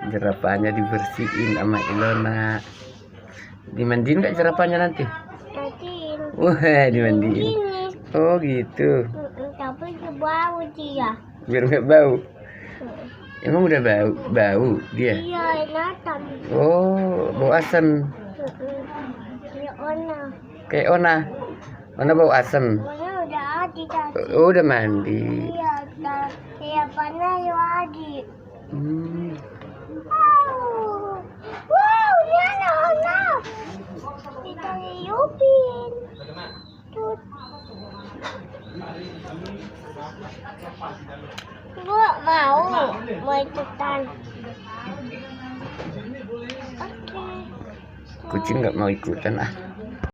Jerapahnya dibersihin sama Ilona. Dimandiin nggak jerapahnya nanti? Mandiin. Wah, dimandiin. Oh gitu. Tapi bau dia. Biar nggak bau. Emang udah bau dia? Iya, enakan. Oh, bau asem. Kayak Ona. Kayak Ona bau asem. Ona udah adi tadi. Oh, udah mandi. Iya, kayak mana ya adi. Wow, ini ada Ona. Kita liupin. Tut. Gua mau ikutan. Oke. Kucing nggak mau ikutan ah.